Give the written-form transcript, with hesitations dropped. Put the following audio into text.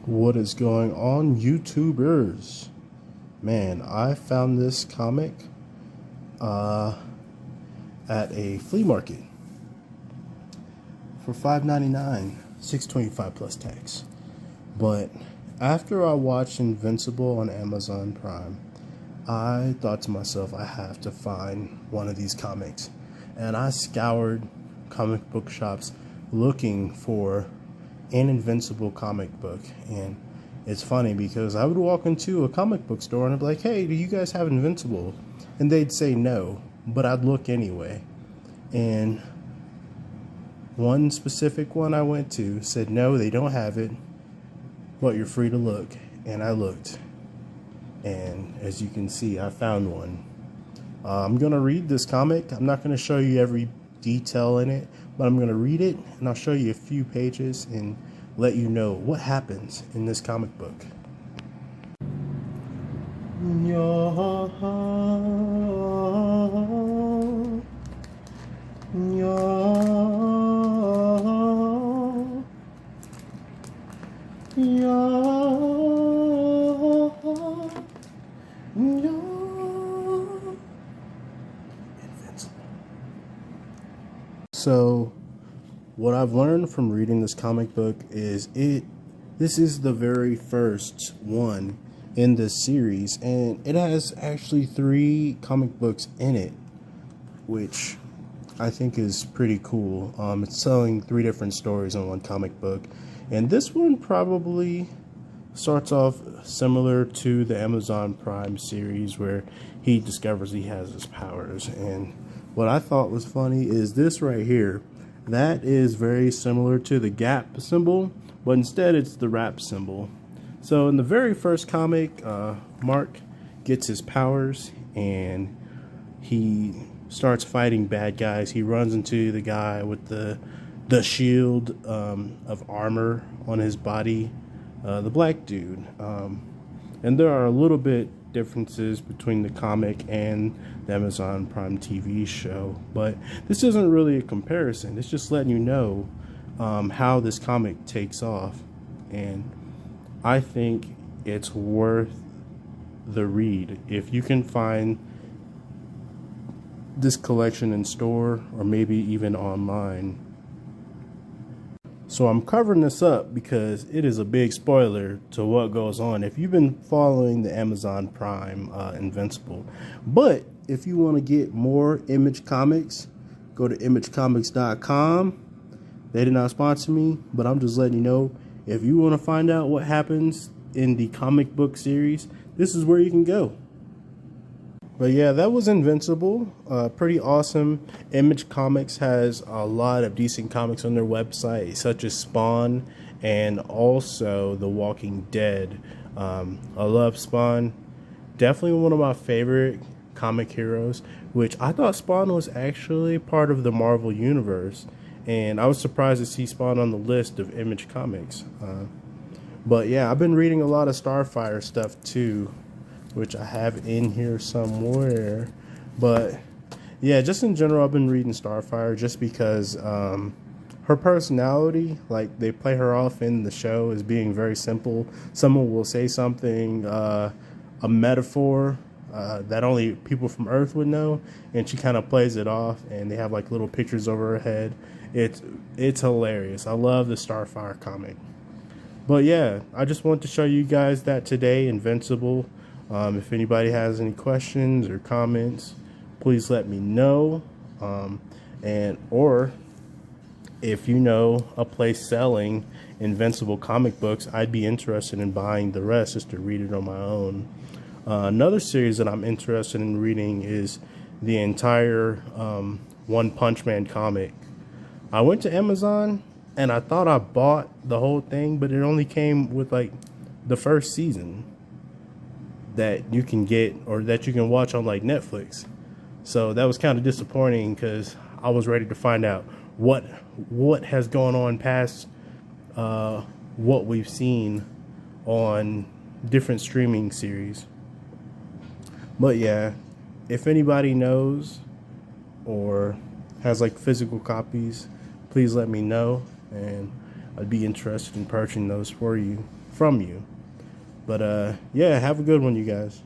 What is going on, YouTubers? Man, I found this comic at a flea market for $5.99, $6.25 plus tax. But after I watched Invincible on Amazon Prime, I thought to myself, I have to find one of these comics. And I scoured comic book shops looking for an Invincible comic book. And it's funny because I would walk into a comic book store and I'd be like, hey, do you guys have Invincible? And they'd say no, but I'd look anyway. And one specific one I went to said, no, they don't have it, but you're free to look. And I looked. And as you can see, I found one. I'm going to read this comic. I'm not going to show you every detail in it, but I'm going to read it and I'll show you a few pages and let you know what happens in this comic book. So, what I've learned from reading this comic book is this is the very first one in this series, and it has actually 3 comic books in it, which I think is pretty cool. It's telling 3 different stories in one comic book, and this one probably starts off similar to the Amazon Prime series where he discovers he has his powers. And what I thought was funny is this right here. That is very similar to the gap symbol, but instead it's the rap symbol. So in the very first comic, Mark gets his powers and he starts fighting bad guys. He runs into the guy with the shield of armor on his body, the black dude. And there are a little bit differences between the comic and the Amazon Prime TV show, but this isn't really a comparison. It's just letting you know how this comic takes off, and I think it's worth the read. If you can find this collection in store or maybe even online. So I'm covering this up because it is a big spoiler to what goes on if you've been following the Amazon Prime Invincible. But if you want to get more Image Comics, go to imagecomics.com. They did not sponsor me, but I'm just letting you know, if you want to find out what happens in the comic book series, this is where you can go. But yeah, that was Invincible. Pretty awesome. Image Comics has a lot of decent comics on their website, such as Spawn and also The Walking Dead. I love Spawn. Definitely one of my favorite comic heroes, which I thought Spawn was actually part of the Marvel Universe. And I was surprised to see Spawn on the list of Image Comics. But yeah, I've been reading a lot of Starfire stuff too, which I have in here somewhere. But yeah, just in general, I've been reading Starfire just because her personality, like they play her off in the show as being very simple. Someone will say something, a metaphor that only people from Earth would know, and she kind of plays it off, and they have like little pictures over her head. It's hilarious. I love the Starfire comic. But yeah, I just wanted to show you guys that today, Invincible. If anybody has any questions or comments, please let me know. Or if you know a place selling Invincible comic books, I'd be interested in buying the rest just to read it on my own. Another series that I'm interested in reading is the entire One Punch Man comic. I went to Amazon and I thought I bought the whole thing, but it only came with like the first season that you can get or that you can watch on like Netflix. So that was kind of disappointing because I was ready to find out what has gone on past what we've seen on different streaming series. But yeah, if anybody knows or has like physical copies, please let me know, and I'd be interested in purchasing those for you. from you. But yeah, have a good one, you guys.